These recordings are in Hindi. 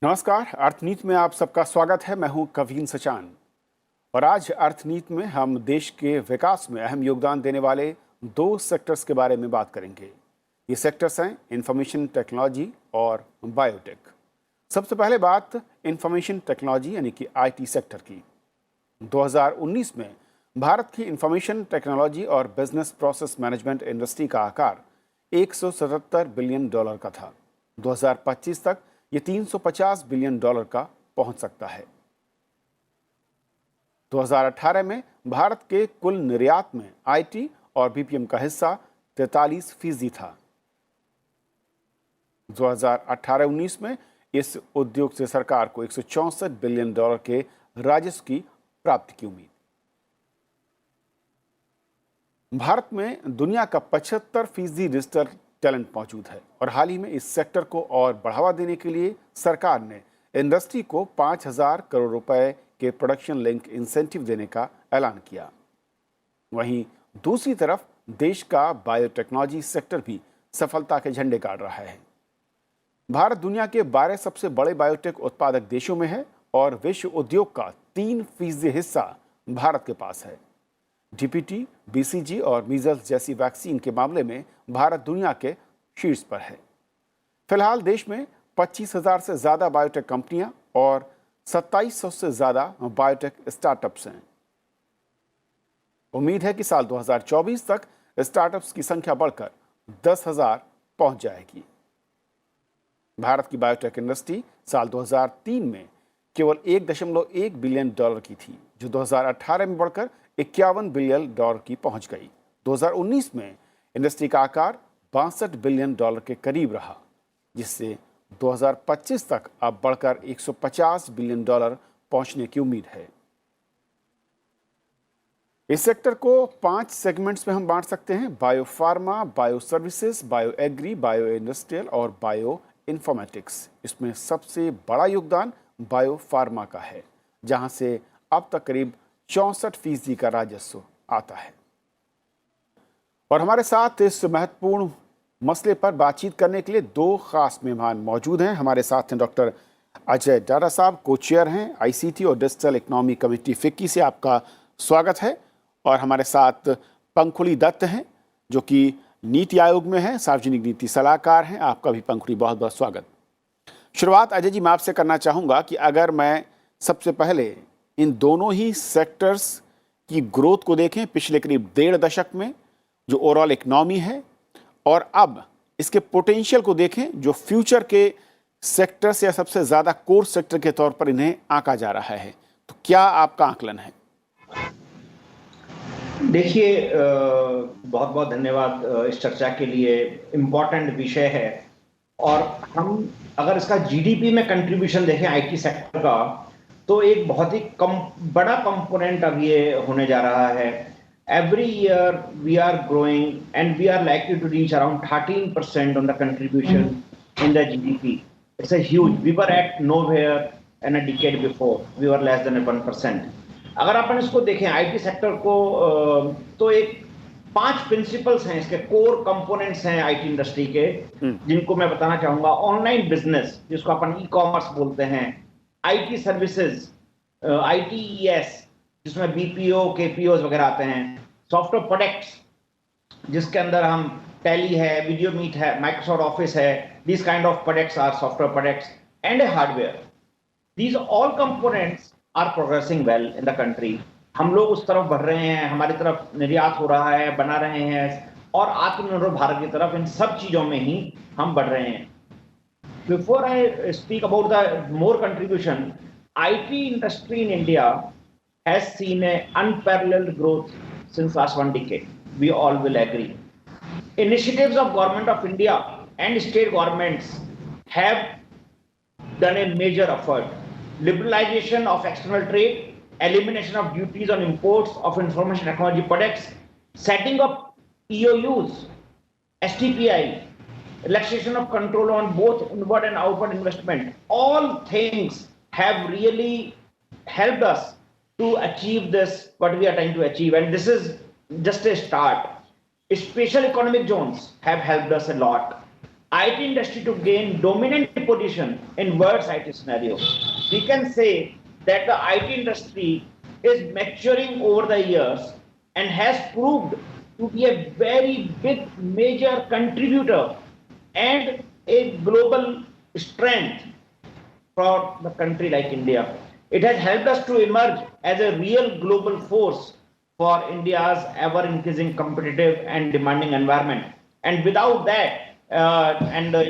नमस्कार। अर्थनीति में आप सबका स्वागत है। मैं हूं कवीन सचान और आज अर्थनीति में हम देश के विकास में अहम योगदान देने वाले दो सेक्टर्स के बारे में बात करेंगे। ये सेक्टर्स हैं इंफॉर्मेशन टेक्नोलॉजी और बायोटेक। सबसे पहले बात इंफॉर्मेशन टेक्नोलॉजी यानी कि आईटी सेक्टर की। 2019 में भारत की इंफॉर्मेशन टेक्नोलॉजी और बिजनेस प्रोसेस मैनेजमेंट इंडस्ट्री का आकार $177 बिलियन का था। 2025 तक ये $350 बिलियन का पहुंच सकता है। 2018 में भारत के कुल निर्यात में आईटी और बीपीएम का हिस्सा 43% था। 2018-19 में इस उद्योग से सरकार को $164 बिलियन के राजस्व की प्राप्ति की उम्मीद। भारत में दुनिया का 75% डिजिटल टैलेंट मौजूद है और हाल ही में इस सेक्टर को और बढ़ावा देने के लिए सरकार ने इंडस्ट्री को 5,000 करोड़ रुपए के प्रोडक्शन लिंक इंसेंटिव देने का ऐलान किया। वहीं दूसरी तरफ देश का बायोटेक्नोलॉजी सेक्टर भी सफलता के झंडे गाड़ रहा है। भारत दुनिया के 12 सबसे बड़े बायोटेक उत्पादक देशों में है और विश्व उद्योग का 3% हिस्सा भारत के पास है। डीपीटी, बीसीजी और मीजल्स जैसी वैक्सीन के मामले में भारत दुनिया के शीर्ष पर है। फिलहाल देश में 25,000 से ज़्यादा बायोटेक कंपनियां और 2700 से ज़्यादा बायोटेक स्टार्टअप्स हैं। उम्मीद है कि साल 2024 तक स्टार्टअप्स की संख्या बढ़कर 10,000 पहुंच जाएगी। भारत की बायोटेक इंडस्ट्री साल 2003 में केवल $1.1 बिलियन की थी, जो 2018 में बढ़कर $51 बिलियन की पहुंच गई। 2019 में इंडस्ट्री का आकार $62 बिलियन के करीब रहा, जिससे 2025 तक अब बढ़कर $150 बिलियन पहुंचने की उम्मीद है। इस सेक्टर को 5 सेगमेंट्स में हम बांट सकते हैं: biopharma, bio services, bio agri, bio industrial और बायो इन्फॉर्मेटिक्स। इसमें सबसे बड़ा योगदान बायोफार्मा का है, जहां से अब तक करीब 64% का राजस्व आता है। और हमारे साथ इस महत्वपूर्ण मसले पर बातचीत करने के लिए दो खास मेहमान मौजूद हैं। हमारे साथ हैं डॉक्टर अजय डारा साहब, को चेयर हैं आईसीटी और डिजिटल इकोनॉमी कमेटी फिक्की से। आपका स्वागत है। और हमारे साथ पंखुड़ी दत्त हैं, जो कि नीति आयोग में हैं, सार्वजनिक नीति सलाहकार हैं। आपका भी पंखुड़ी बहुत बहुत स्वागत। शुरुआत अजय जी मैं आपसे करना चाहूँगा कि अगर मैं सबसे पहले इन दोनों ही सेक्टर्स की ग्रोथ को देखें पिछले करीब 1.5 दशक में, जो ओवरऑल इकोनॉमी है, और अब इसके पोटेंशियल को देखें, जो फ्यूचर के सेक्टर्स या सबसे ज़्यादा कोर सेक्टर के तौर पर इन्हें आंका जा रहा है, तो क्या आपका आकलन है? देखिए, बहुत बहुत धन्यवाद इस चर्चा के लिए। इम्पोर्टेंट विषय है और हम अगर इसका जीडीपी में कंट्रीब्यूशन देखें आईटी सेक्टर का, तो एक बहुत ही बड़ा कंपोनेंट अब ये होने जा रहा है। Every year we are growing and we are likely to reach around 13% on the contribution in the GDP. It's a huge. We were at nowhere in a decade before, we were less than 1%। अगर अपन इसको देखें आईटी सेक्टर को, तो एक 5 प्रिंसिपल्स हैं, इसके कोर कंपोनेंट्स हैं आईटी इंडस्ट्री के, जिनको मैं बताना चाहूंगा। ऑनलाइन बिजनेस, जिसको अपन ई कॉमर्स बोलते हैं, आईटी सर्विसेज, आईटीईएस, जिसमें बीपीओ, केपीओ वगैरह आते हैं, सॉफ्टवेयर प्रोडक्ट्स, जिसके अंदर हम टैली है, वीडियो मीट है, माइक्रोसॉफ्ट ऑफिस है, this kind of products are software products, and hardware. These all components are progressing well in the country. हम लोग उस तरफ बढ़ रहे हैं, हमारी तरफ निर्यात हो रहा है, बना रहे हैं, और आत्मनिर्भर भारत की तरफ, इन सब चीजों में ही हम बढ़ रहे हैं। Before I speak about the more contribution, IT industry in India has seen an unparalleled growth since last 1 decade. We all will agree. Initiatives of Government of India and state governments have done a major effort. Liberalization of external trade, elimination of duties on imports of information technology products, setting up EOUs, STPI, relaxation of control on both inward and outward investment. All things have really helped us to achieve this, what we are trying to achieve. And this is just a start. Special economic zones have helped us a lot. IT industry to gain dominant position in world's IT scenario. We can say that the IT industry is maturing over the years and has proved to be a very big major contributor and a global strength for the country like India. It has helped us to emerge as a real global force for India's ever increasing competitive and demanding environment. And without that,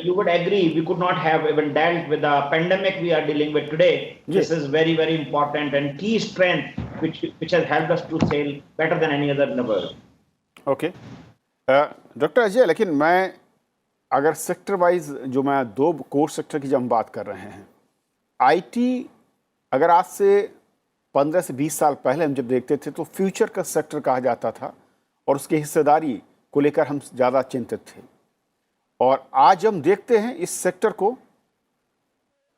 you would agree, we could not have even dealt with the pandemic we are dealing with today. Yes. This is very, very important and key strength which has helped us to sail better than any other in the world. Okay doctor Ajay, लेकिन मैं अगर सेक्टर वाइज जो मैं दो कोर सेक्टर की जब हम बात कर रहे हैं, आईटी अगर आज से 15 से 20 साल पहले हम जब देखते थे तो फ्यूचर का सेक्टर कहा जाता था और उसकी हिस्सेदारी को लेकर हम ज़्यादा चिंतित थे। और आज हम देखते हैं इस सेक्टर को,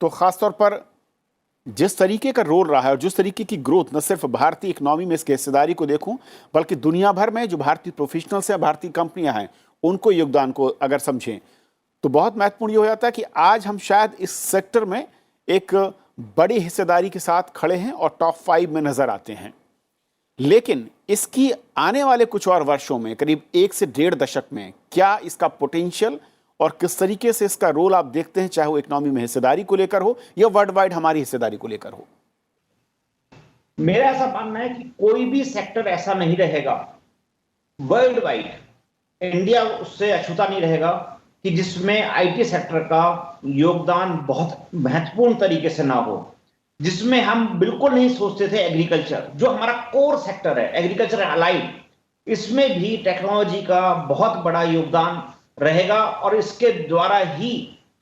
तो ख़ासतौर पर जिस तरीके का रोल रहा है और जिस तरीके की ग्रोथ, न सिर्फ भारतीय इकोनॉमी में इसकी हिस्सेदारी को देखूं, बल्कि दुनिया भर में जो भारतीय प्रोफेशनल्स हैं, भारतीय कंपनियां हैं, उनको योगदान को अगर समझें तो बहुत महत्वपूर्ण ये हो जाता है कि आज हम शायद इस सेक्टर में एक बड़ी हिस्सेदारी के साथ खड़े हैं और टॉप 5 में नजर आते हैं। लेकिन इसकी आने वाले कुछ और वर्षों में, करीब 1 से 1.5 दशक में, क्या इसका पोटेंशियल और किस तरीके से इसका रोल आप देखते हैं, चाहे वो इकोनॉमी में हिस्सेदारी को लेकर हो या वर्ल्ड वाइड हमारी हिस्सेदारी को लेकर हो? मेरा ऐसा मानना है कि कोई भी सेक्टर ऐसा नहीं रहेगा वर्ल्ड वाइड, इंडिया उससे अछूता नहीं रहेगा कि जिसमें आईटी सेक्टर का योगदान बहुत महत्वपूर्ण तरीके से ना हो। जिसमें हम बिल्कुल नहीं सोचते थे एग्रीकल्चर, जो हमारा कोर सेक्टर है, एग्रीकल्चर अलाइड, इसमें भी टेक्नोलॉजी का बहुत बड़ा योगदान रहेगा और इसके द्वारा ही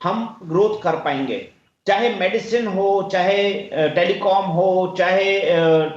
हम ग्रोथ कर पाएंगे। चाहे मेडिसिन हो, चाहे टेलीकॉम हो, चाहे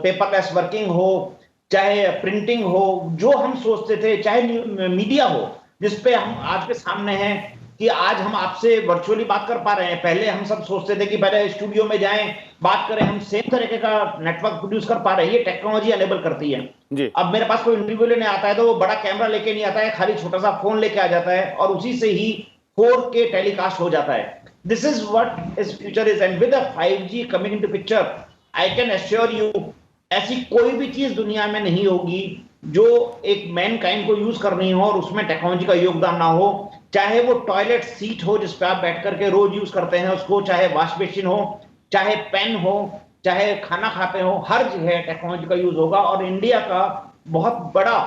पेपरलेस वर्किंग हो, चाहे प्रिंटिंग हो, जो हम सोचते थे, चाहे मीडिया हो, जिसपे हम आज के सामने हैं कि आज हम आपसे वर्चुअली बात कर पा रहे हैं। पहले हम सब सोचते थे कि पहले स्टूडियो में जाएं, बात करें, हम सेम तरीके का नेटवर्क प्रोड्यूस कर पा रहे हैं। ये टेक्नोलॉजी अनेबल करती है जी। अब मेरे पास कोई इंटरव्यू लेने आता है तो वो बड़ा कैमरा लेके नहीं आता है, खाली छोटा सा फोन लेके आ जाता है और उसी से ही 4K टेलीकास्ट हो जाता है। This is what is future is, and with 5G coming into picture, I can assure you ऐसी कोई भी चीज दुनिया में नहीं होगी जो एक मैनकाइंड को यूज करनी हो और उसमें टेक्नोलॉजी का योगदान ना हो। चाहे वो टॉयलेट सीट हो जिस पे आप बैठ करके रोज यूज करते हैं उसको, चाहे वॉश बेसिन हो, चाहे पेन हो, चाहे खाना खाते हो, हर जगह टेक्नोलॉजी का यूज होगा और इंडिया का बहुत बड़ा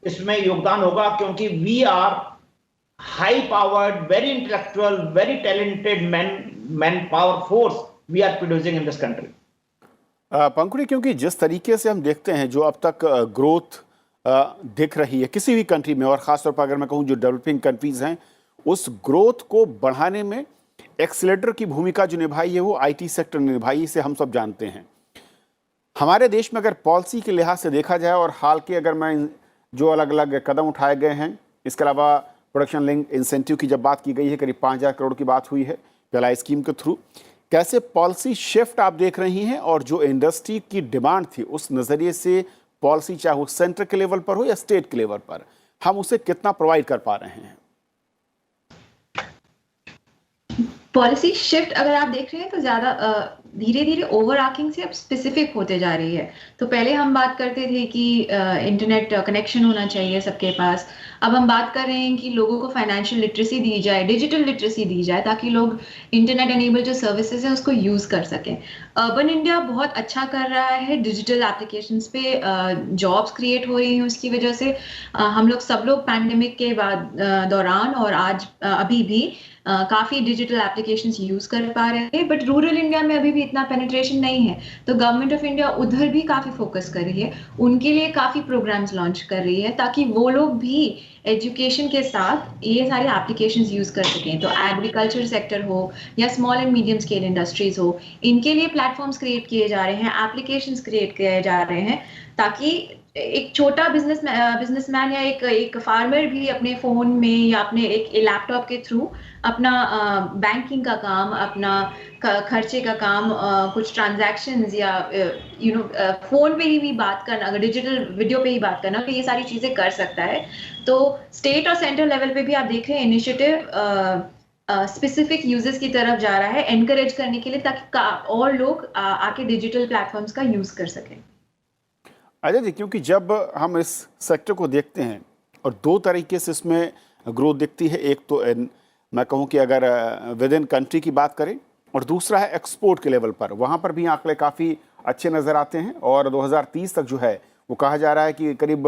इसमें योगदान होगा, क्योंकि we are high powered, very intellectual, very talented man power force we are producing in this country. Pankhuri, क्योंकि जिस तरीके से हम देखते हैं जो अब तक ग्रोथ दिख रही है किसी भी कंट्री में, और ख़ासतौर पर अगर मैं कहूँ जो डेवलपिंग कंट्रीज़ हैं, उस ग्रोथ को बढ़ाने में एक्सीलरेटर की भूमिका जो निभाई है वो आईटी सेक्टर ने निभाई, इसे हम सब जानते हैं। हमारे देश में अगर पॉलिसी के लिहाज से देखा जाए और हाल के अगर मैं जो अलग अलग कदम उठाए गए हैं, इसके अलावा प्रोडक्शन लिंक इंसेंटिव की जब बात की गई है, करीब 5,000 करोड़ की बात हुई है पीएलआई स्कीम के थ्रू, कैसे पॉलिसी शिफ्ट आप देख रही हैं और जो इंडस्ट्री की डिमांड थी उस नज़रिए से पॉलिसी, चाहे वो सेंटर के लेवल पर हो या स्टेट के लेवल पर, हम उसे कितना प्रोवाइड कर पा रहे हैं? पॉलिसी शिफ्ट अगर आप देख रहे हैं तो ज़्यादा धीरे धीरे ओवर आर्किंग से अब स्पेसिफिक होते जा रही है। तो पहले हम बात करते थे कि इंटरनेट कनेक्शन होना चाहिए सबके पास, अब हम बात कर रहे हैं कि लोगों को फाइनेंशियल लिटरेसी दी जाए, डिजिटल लिटरेसी दी जाए, ताकि लोग इंटरनेट एनेबल जो सर्विसेज हैं उसको यूज़ कर सकें। अर्बन इंडिया बहुत अच्छा कर रहा है, डिजिटल एप्लीकेशंस पे जॉब्स क्रिएट हो रही हैं, उसकी वजह से हम लोग सब लोग पैंडेमिक के बाद दौरान और आज अभी भी काफ़ी डिजिटल एप्लीकेशंस यूज़ कर पा रहे हैं। बट रूरल इंडिया में अभी भी इतना पेनिट्रेशन नहीं है, तो गवर्नमेंट ऑफ इंडिया उधर भी काफ़ी फोकस कर रही है, उनके लिए काफ़ी प्रोग्राम्स लॉन्च कर रही है ताकि वो लोग भी एजुकेशन के साथ ये सारे एप्लीकेशंस यूज़ कर सकें। तो एग्रीकल्चर सेक्टर हो या small and medium scale industries हो, इनके लिए प्लेटफॉर्म्स क्रिएट किए जा रहे हैं, एप्लीकेशंस क्रिएट किए जा रहे हैं, ताकि एक छोटा बिजनेसमैन या एक फार्मर भी अपने फ़ोन में या अपने एक लैपटॉप के थ्रू अपना बैंकिंग का काम, अपना खर्चे का काम, कुछ ट्रांजैक्शंस या फ़ोन पे ही भी बात करना, अगर डिजिटल वीडियो पे ही बात करना, तो ये सारी चीज़ें कर सकता है। तो स्टेट और सेंट्रल लेवल पे भी आप देख रहे हैं इनिशिएटिव स्पेसिफिक यूजर्स की तरफ जा रहा है, एनकरेज करने के लिए, ताकि और लोग आके डिजिटल प्लेटफॉर्म्स का यूज कर सकें। अजय जी, क्योंकि जब हम इस सेक्टर को देखते हैं और दो तरीके से इसमें ग्रोथ दिखती है, एक तो मैं कहूँ कि अगर विद इन कंट्री की बात करें, और दूसरा है एक्सपोर्ट के लेवल पर, वहाँ पर भी आंकड़े काफ़ी अच्छे नज़र आते हैं। और 2030 तक जो है वो कहा जा रहा है कि करीब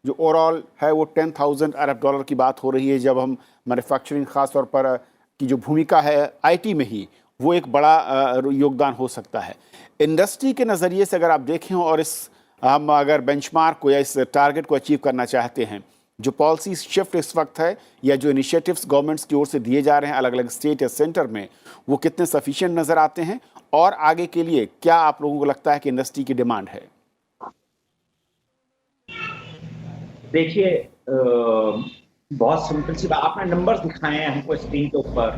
जो ओवरऑल है वो 10,000 अरब डॉलर की बात हो रही है, जब हम मैन्युफैक्चरिंग ख़ास तौर पर की जो भूमिका है आईटी में ही, वो एक बड़ा योगदान हो सकता है। इंडस्ट्री के नज़रिए से अगर आप देखें और इस हम अगर बेंचमार्क को या इस टारगेट को अचीव करना चाहते हैं, जो पॉलिसी शिफ्ट इस वक्त है या जो इनिशिएटिव्स गवर्नमेंट्स की ओर से दिए जा रहे हैं अलग अलग स्टेट या सेंटर में, वो कितने सफिशिएंट नज़र आते हैं, और आगे के लिए क्या आप लोगों को लगता है कि इंडस्ट्री की डिमांड है? देखिए, बहुत सिंपल सी बात, आपने नंबर्स दिखाए हैं हमको स्क्रीन के ऊपर।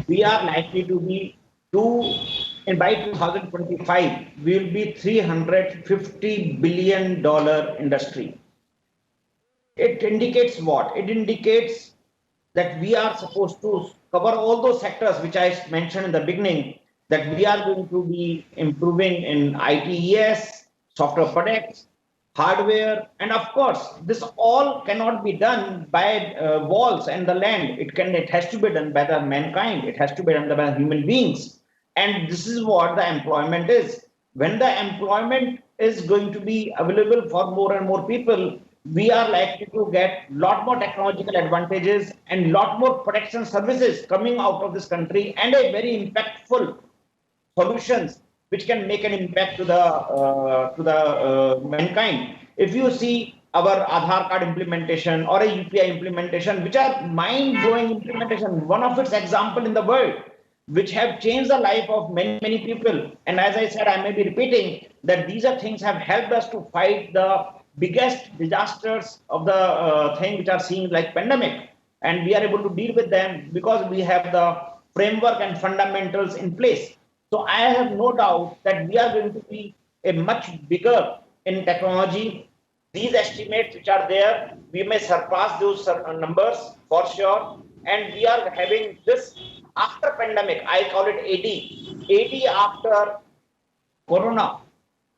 We are likely to be and by 2025 we will be $350 billion industry. It indicates what? It indicates that we are supposed to cover all those sectors which I mentioned in the beginning, that we are going to be improving in ITES, software products, hardware, and of course this all cannot be done by walls and the land. It has to be done by the mankind. It has to be done by human beings. And this is what the employment is. When the employment is going to be available for more and more people, we are likely to get a lot more technological advantages and a lot more protection services coming out of this country, and a very impactful solutions which can make an impact to the mankind. If you see our Aadhaar card implementation or a UPI implementation, which are mind-blowing implementation, one of its example in the world, which have changed the life of many people. And as I said, I may be repeating that these are things have helped us to fight the biggest disasters of the thing which are seen like pandemic, and we are able to deal with them because we have the framework and fundamentals in place. So I have no doubt that we are going to be a much bigger in technology. These estimates which are there, we may surpass those numbers for sure, and we are having this after pandemic. I call it 80 after corona.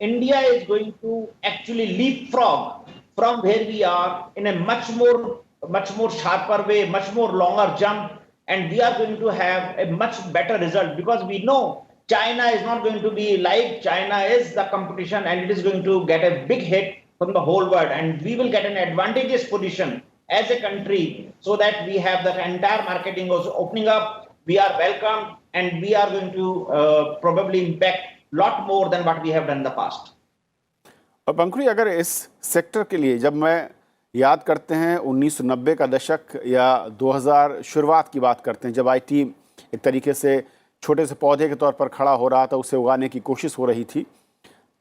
India is going to actually leapfrog from where we are in a much more sharper way, much more longer jump, and we are going to have a much better result, because we know China is not going to be like China is the competition, and it is going to get a big hit from the whole world, and we will get an advantageous position as a country, so that we have the entire marketing also opening up. We are welcome, and we are going to probably impact lot more than what we have done in the past. और पंखुड़ी, अगर इस सेक्टर के लिए जब मैं याद करते हैं 1990 का दशक या 2000 शुरुआत की बात करते हैं, जब आईटी एक तरीके से छोटे से पौधे के तौर पर खड़ा हो रहा था, उसे उगाने की कोशिश हो रही थी,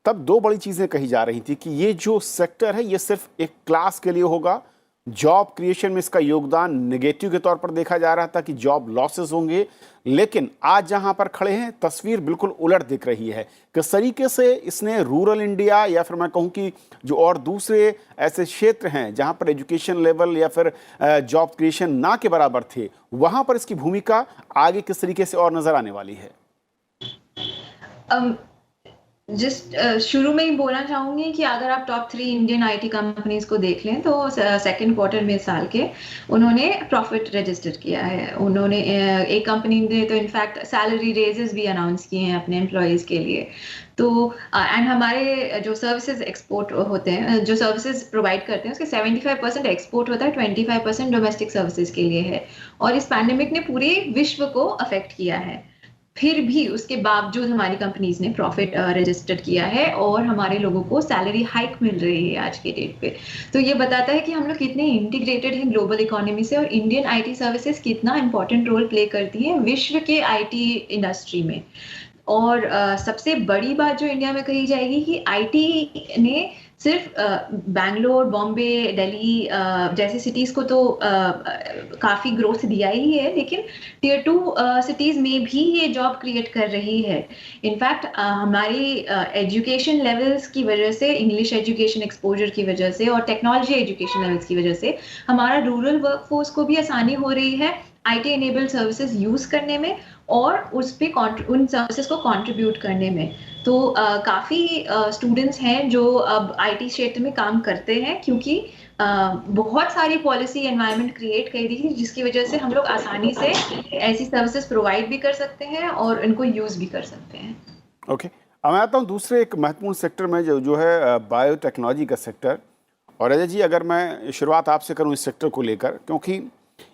तब दो बड़ी चीज़ें कही जा रही थी कि ये जो सेक्टर है ये सिर्फ एक क्लास के लिए होगा, जॉब क्रिएशन में इसका योगदान नेगेटिव के तौर पर देखा जा रहा था कि जॉब लॉसेस होंगे। लेकिन आज जहां पर खड़े हैं तस्वीर बिल्कुल उलट दिख रही है। किस तरीके से इसने रूरल इंडिया या फिर मैं कहूं कि जो और दूसरे ऐसे क्षेत्र हैं जहां पर एजुकेशन लेवल या फिर जॉब क्रिएशन ना के बराबर थे, वहां पर इसकी भूमिका आगे किस तरीके से और नजर आने वाली है? शुरू में ही बोलना चाहूंगी कि अगर आप टॉप 3 इंडियन आईटी कंपनीज को देख लें तो सेकंड क्वार्टर में साल के उन्होंने प्रॉफिट रजिस्टर किया है। उन्होंने एक कंपनी ने तो इनफैक्ट सैलरी रेजेस भी अनाउंस किए हैं अपने एम्प्लॉयज के लिए। तो एंड हमारे जो सर्विसेज एक्सपोर्ट होते हैं, जो सर्विसेज प्रोवाइड करते हैं, उसके 75% एक्सपोर्ट होता है, 25% डोमेस्टिक सर्विसेज के लिए है। और इस पैंडेमिक ने पूरे विश्व को अफेक्ट किया है, फिर भी उसके बावजूद हमारी कंपनीज ने प्रॉफिट रजिस्टर किया है और हमारे लोगों को सैलरी हाइक मिल रही है आज के डेट पे। तो ये बताता है कि हम लोग कितने इंटीग्रेटेड हैं ग्लोबल इकोनॉमी से, और इंडियन आईटी सर्विसेज कितना इंपॉर्टेंट रोल प्ले करती है विश्व के आईटी इंडस्ट्री में। और सबसे बड़ी बात जो इंडिया में कही जाएगी कि आईटी ने सिर्फ बैंगलोर, बॉम्बे, दिल्ली जैसे सिटीज़ को तो काफ़ी ग्रोथ दिया ही है, लेकिन टियर 2 सिटीज़ में भी ये जॉब क्रिएट कर रही है। इनफैक्ट हमारी एजुकेशन लेवल्स की वजह से, इंग्लिश एजुकेशन एक्सपोजर की वजह से और टेक्नोलॉजी एजुकेशन लेवल्स की वजह से हमारा रूरल वर्कफोर्स को भी आसानी हो रही है IT enabled सर्विसेज यूज करने में और उस पे उन सर्विसेज को कंट्रीब्यूट करने में। तो काफी स्टूडेंट्स हैं जो अब IT क्षेत्र में काम करते हैं, क्योंकि बहुत सारी पॉलिसी एनवायरनमेंट क्रिएट कर दी है, जिसकी वजह से हम लोग आसानी से ऐसी सर्विसेज प्रोवाइड भी कर सकते हैं और इनको यूज भी कर सकते हैं। ओके, अब मैं आता हूँ दूसरे एक महत्वपूर्ण सेक्टर में जो है बायोटेक्नोलॉजी का सेक्टर। और अजय जी, अगर मैं शुरुआत आपसे करूँ इस सेक्टर को लेकर, क्योंकि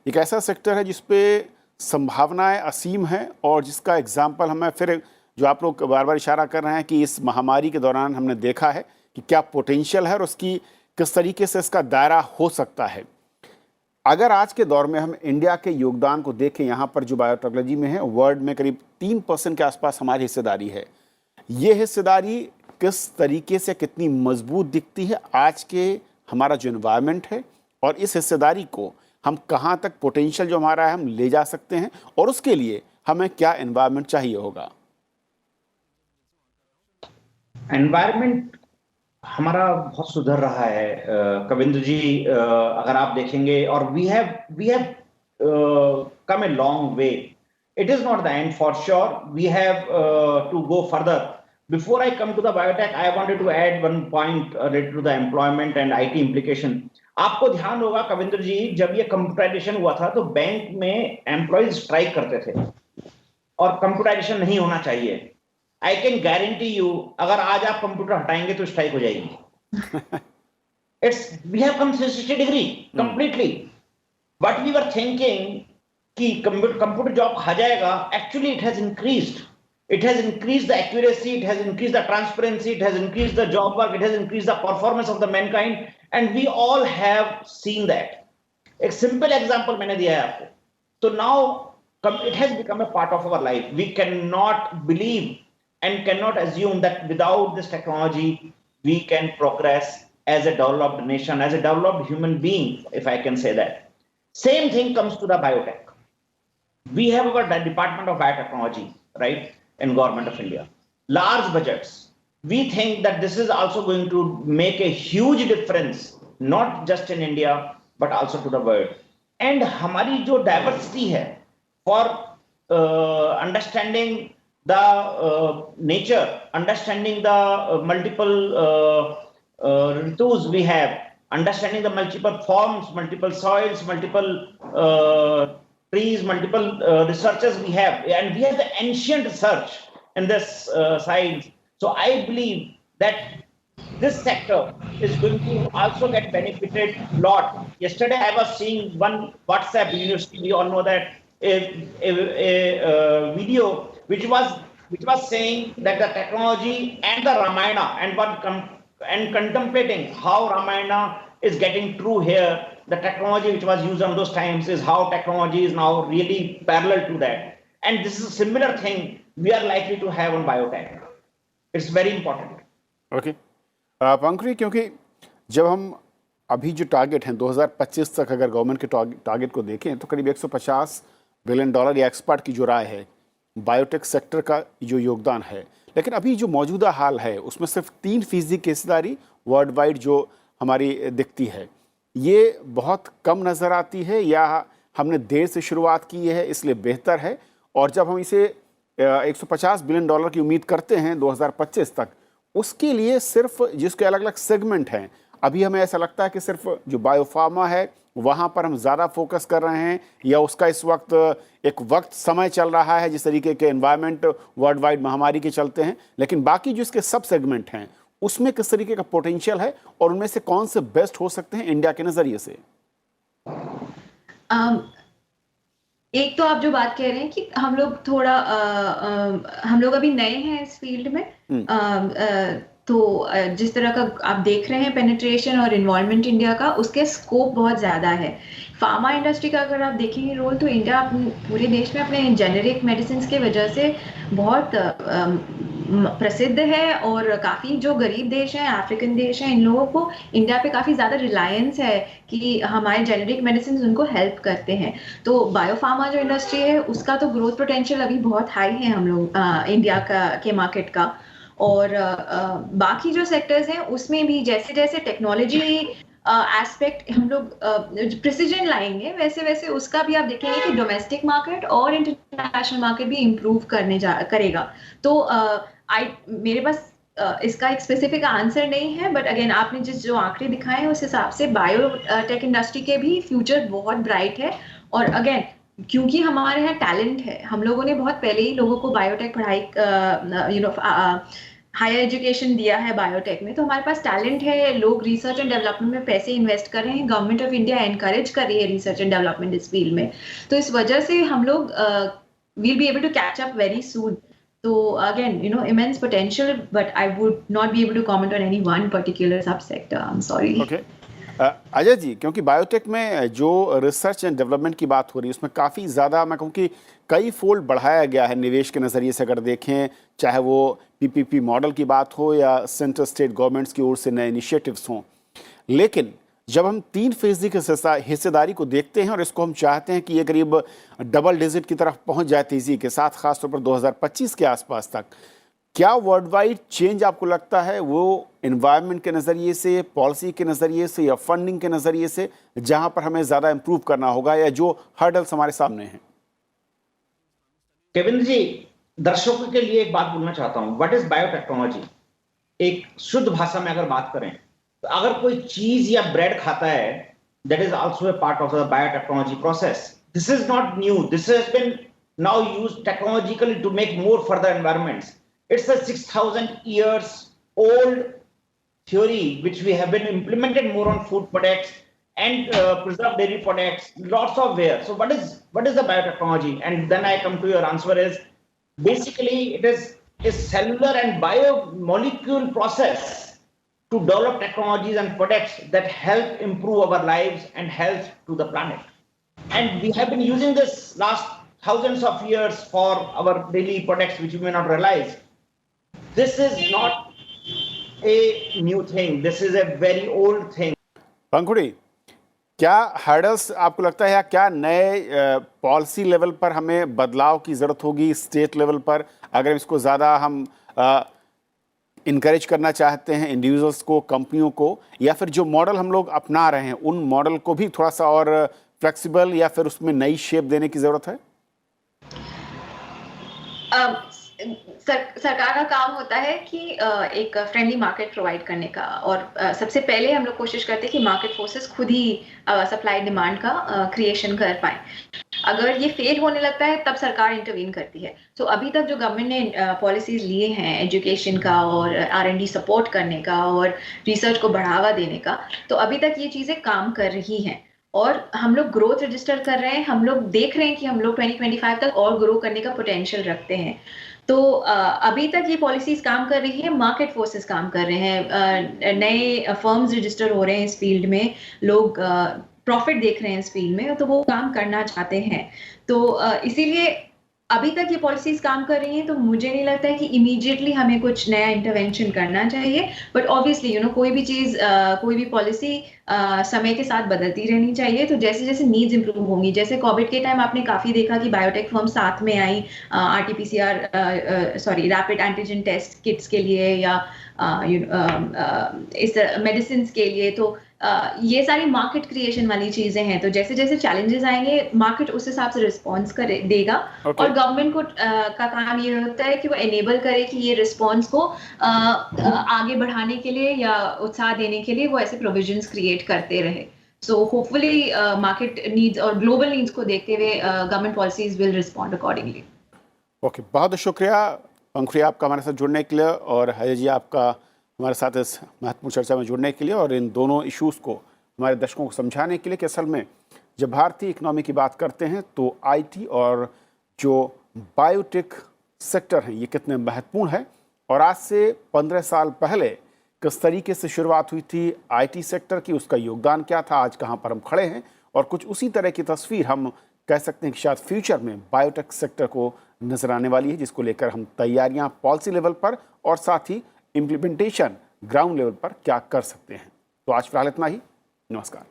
एक ऐसा सेक्टर है जिसपे संभावनाएं असीम हैं और जिसका एग्जाम्पल हमें फिर जो आप लोग बार बार इशारा कर रहे हैं कि इस महामारी के दौरान हमने देखा है कि क्या पोटेंशियल है और उसकी किस तरीके से इसका दायरा हो सकता है। अगर आज के दौर में हम इंडिया के योगदान को देखें, यहाँ पर जो बायोटेक्नोलॉजी में है, वर्ल्ड में करीब 3% के आसपास हमारी हिस्सेदारी है। ये हिस्सेदारी किस तरीके से, कितनी मजबूत दिखती है आज के हमारा जो एनवायरनमेंट है, और इस हिस्सेदारी को हम कहाँ तक पोटेंशियल जो हमारा है हम ले जा सकते हैं, और उसके लिए हमें क्या एनवायरनमेंट चाहिए होगा? एनवायरनमेंट हमारा बहुत सुधर रहा है कविंद्र जी, अगर आप देखेंगे, और we have come a long way. It is not the end for sure. We have to go further. Before I come to the biotech, I wanted to add one point related to the employment and IT implication. आपको ध्यान होगा कविंद्र जी, जब ये कंप्यूटराइजेशन हुआ था तो बैंक में एम्प्लॉइज स्ट्राइक करते थे और कंप्यूटराइजेशन नहीं होना चाहिए. आई कैन गारंटी यू, अगर आज आप कंप्यूटर हटाएंगे तो स्ट्राइक हो जाएगी. We have come 360 degree completely. But we were thinking कि कंप्यूटर जॉब खा जाएगा. Actually it has increased. It has increased the accuracy, it has increased the transparency, it has increased the job work, it has increased the performance of the mankind, and we all have seen that. एक simple example मैंने दिया है आपको. So now it has become a part of our life. We cannot believe and cannot assume that without this technology we can progress as a developed nation, as a developed human being, if I can say that. Same thing comes to the biotech. We have our Department of Biotechnology, right? In Government of India, large budgets. We think that this is also going to make a huge difference, not just in India but also to the world. And हमारी जो diversity है for understanding the nature, understanding the multiple ritus we have, understanding the multiple forms, multiple soils, multiple trees, multiple researchers we have, and we have the ancient research in this science. So I believe that this sector is going to also get benefited a lot. Yesterday I was seeing one WhatsApp university, we all know that, a video which was saying that the technology and the Ramayana and contemplating how Ramayana is getting true here. The technology which was used on those times is how technology is now really parallel to that. And this is a similar thing we are likely to have on biotech. It's very important. Okay. Pankaj, क्योंकि जब हम अभी जो टारगेट हैं 2025 तक अगर गवर्नमेंट के टारगेट को देखें तो करीब $150 बिलियन या एक्सपर्ट की जो राय है, बायोटेक सेक्टर का जो योगदान है, लेकिन अभी जो मौजूदा हाल है उसमें सिर्फ 3% की हिस्सेदारी वर्ल्ड वाइड जो हमारी दिखती है, ये बहुत कम नज़र आती है या हमने देर से शुरुआत की है इसलिए बेहतर है? और जब हम इसे $150 बिलियन की उम्मीद करते हैं 2025 तक, उसके लिए सिर्फ जिसके अलग अलग सेगमेंट हैं, अभी हमें ऐसा लगता है कि सिर्फ जो बायोफार्मा है वहाँ पर हम ज़्यादा फोकस कर रहे हैं, या उसका इस वक्त एक समय चल रहा है जिस तरीके के एनवायरनमेंट वर्ल्ड वाइड महामारी के चलते हैं, लेकिन बाकी जो इसके सब सेगमेंट हैं उसमें किस तरीके का पोटेंशियल है और उनमें से कौन से बेस्ट हो सकते हैं इंडिया के नज़रिए से? एक तो आप जो बात कह रहे हैं कि हम लोग थोड़ा हम लोग अभी नए हैं इस फील्ड में, तो जिस तरह का आप देख रहे हैं पेनिट्रेशन और इन्वॉल्वमेंट इंडिया का, उसके स्कोप बहुत ज़्यादा है. फार्मा इंडस्ट्री का अगर आप देखेंगे रोल, तो इंडिया पूरे देश में अपने जेनेरिक मेडिसिन के वजह से बहुत प्रसिद्ध है, और काफ़ी जो गरीब देश हैं, अफ्रीकन देश हैं, इन लोगों को इंडिया पे काफ़ी ज़्यादा रिलायंस है कि हमारे जेनेरिक मेडिसिन उनको हेल्प करते हैं. तो बायोफार्मा जो इंडस्ट्री है उसका तो ग्रोथ पोटेंशियल अभी बहुत हाई है हम लोग इंडिया के मार्केट का. और बाकी जो सेक्टर्स हैं उसमें भी जैसे जैसे टेक्नोलॉजी एस्पेक्ट हम लोग प्रिसीजन लाएंगे, वैसे वैसे उसका भी आप देखेंगे कि डोमेस्टिक मार्केट और इंटरनेशनल मार्केट भी इम्प्रूव करेगा। तो मेरे पास इसका एक स्पेसिफिक आंसर नहीं है, बट अगेन आपने जो आंकड़े दिखाए हैं उस हिसाब से बायोटेक इंडस्ट्री के भी फ्यूचर बहुत ब्राइट है। और अगेन क्योंकि हमारे यहाँ टैलेंट है, हम लोगों ने बहुत पहले ही लोगों को बायोटेक पढ़ाई हायर एजुकेशन दिया है बायोटेक में, तो हमारे पास टैलेंट है, लोग रिसर्च एंड डेवलपमेंट में पैसे इन्वेस्ट कर रहे हैं, गवर्नमेंट ऑफ इंडिया एनकरेज कर रही है रिसर्च एंड डेवलपमेंट इस फील्ड में। तो इस वजह से हम लोग will be able to catch up very soon. So again, immense potential, but I would not be able to comment on any one particular subsector. I'm sorry. Okay. Ajay ji, क्योंकि बायोटेक में जो रिसर्च एंड डेवलपमेंट की बात हो रही है उसमें काफ़ी ज़्यादा, मैं कहूँ कि कई फोल्ड बढ़ाया गया है निवेश के नज़रिए से। अगर देखें, चाहे वो पीपीपी मॉडल की बात हो या सेंट्रल स्टेट गवर्नमेंट्स की ओर से नए इनिशिएटिव्स हों, लेकिन जब हम 3% की हिस्सेदारी को देखते हैं और इसको हम चाहते हैं कि ये करीब डबल डिजिट की तरफ पहुंच जाए तेजी के साथ, खासतौर पर 2025 के आसपास तक, क्या वर्ल्ड वाइड चेंज आपको लगता है वो एनवायरनमेंट के नज़रिए से, पॉलिसी के नज़रिए से या फंडिंग के नज़रिए से, जहां पर हमें ज़्यादा इम्प्रूव करना होगा या जो हर्डल्स हमारे सामने हैं? केविंद्र जी, दर्शकों के लिए एक बात बोलना चाहता हूं। What is biotechnology? एक शुद्ध भाषा में अगर बात करें तो अगर कोई चीज या ब्रेड खाता है, that is also a part of the biotechnology process. This is not new, this has been now used technologically to make more for the environments. It's a 6,000 years old theory which we have been implemented more on food products and preserved dairy products, lots of where. So what is the biotechnology? And then I come to your answer is basically it is a cellular and biomolecule process to develop technologies and products that help improve our lives and health to the planet. And we have been using this last thousands of years for our daily products which we may not realize. This is not a new thing. This is a very old thing. पंखुड़ी, क्या हर्डल्स आपको लगता है या क्या नए पॉलिसी लेवल पर हमें बदलाव की ज़रूरत होगी, स्टेट लेवल पर, अगर इसको ज़्यादा हम इनकरेज करना चाहते हैं इंडिविजुअल्स को, कंपनियों को, या फिर जो मॉडल हम लोग अपना रहे हैं उन मॉडल को भी थोड़ा सा और फ्लेक्सिबल या फिर उसमें नई शेप देने की ज़रूरत है? सरकार का काम होता है कि एक फ्रेंडली मार्केट प्रोवाइड करने का, और सबसे पहले हम लोग कोशिश करते हैं कि मार्केट फोर्सेस खुद ही सप्लाई डिमांड का क्रिएशन कर पाए। अगर ये फेल होने लगता है तब सरकार इंटरवीन करती है। तो अभी तक जो गवर्नमेंट ने पॉलिसीज लिए हैं एजुकेशन का और R&D सपोर्ट करने का और रिसर्च को बढ़ावा देने का, तो अभी तक ये चीज़ें काम कर रही हैं और हम लोग ग्रोथ रजिस्टर कर रहे हैं। हम लोग देख रहे हैं कि हम लोग 2025 तक और ग्रो करने का पोटेंशियल रखते हैं। तो अभी तक ये पॉलिसीज काम कर रही है, मार्केट फोर्सेस काम कर रहे हैं, नए फर्म्स रजिस्टर हो रहे हैं इस फील्ड में, लोग प्रॉफिट देख रहे हैं इस फील्ड में, तो वो काम करना चाहते हैं। तो इसीलिए अभी तक ये पॉलिसीज काम कर रही हैं, तो मुझे नहीं लगता है कि इमीडिएटली हमें कुछ नया इंटरवेंशन करना चाहिए। बट ऑब्वियसली कोई भी चीज़, कोई भी पॉलिसी समय के साथ बदलती रहनी चाहिए। तो जैसे जैसे नीड्स इंप्रूव होंगी, जैसे कोविड के टाइम आपने काफ़ी देखा कि बायोटेक फर्म साथ में आई रैपिड एंटीजन टेस्ट किट्स के लिए या इस मेडिसिन के लिए। तो ये सारी मार्केट क्रिएशन वाली चीजें हैं। तो जैसे जैसे चैलेंजेस आएंगे मार्केट उस हिसाब से रिस्पॉन्स देगा। और गवर्नमेंट को का काम ये होता है कि वो एनेबल करे कि ये रिस्पॉन्स को आगे बढ़ाने के लिए या उत्साह देने के लिए वो ऐसे प्रोविजंस क्रिएट करते रहे। सो होपफुली मार्केट नीड्स और ग्लोबल नीड्स को देखते हुए government policies will respond accordingly. Okay, बहुत शुक्रिया पंखुड़ी आपका हमारे साथ जुड़ने के लिए, और अजय जी आपका हमारे साथ इस महत्वपूर्ण चर्चा में जुड़ने के लिए और इन दोनों इश्यूज़ को हमारे दर्शकों को समझाने के लिए कि असल में जब भारतीय इकोनॉमी की बात करते हैं तो IT और जो बायोटेक सेक्टर हैं ये कितने महत्वपूर्ण है, और आज से 15 साल पहले किस तरीके से शुरुआत हुई थी IT सेक्टर की, उसका योगदान क्या था, आज कहाँ पर हम खड़े हैं, और कुछ उसी तरह की तस्वीर हम कह सकते हैं कि शायद फ्यूचर में बायोटेक सेक्टर को नजर आने वाली है, जिसको लेकर हम तैयारियां पॉलिसी लेवल पर और साथ ही इम्प्लीमेंटेशन ग्राउंड लेवल पर क्या कर सकते हैं। तो आज फिलहाल इतना ही। नमस्कार।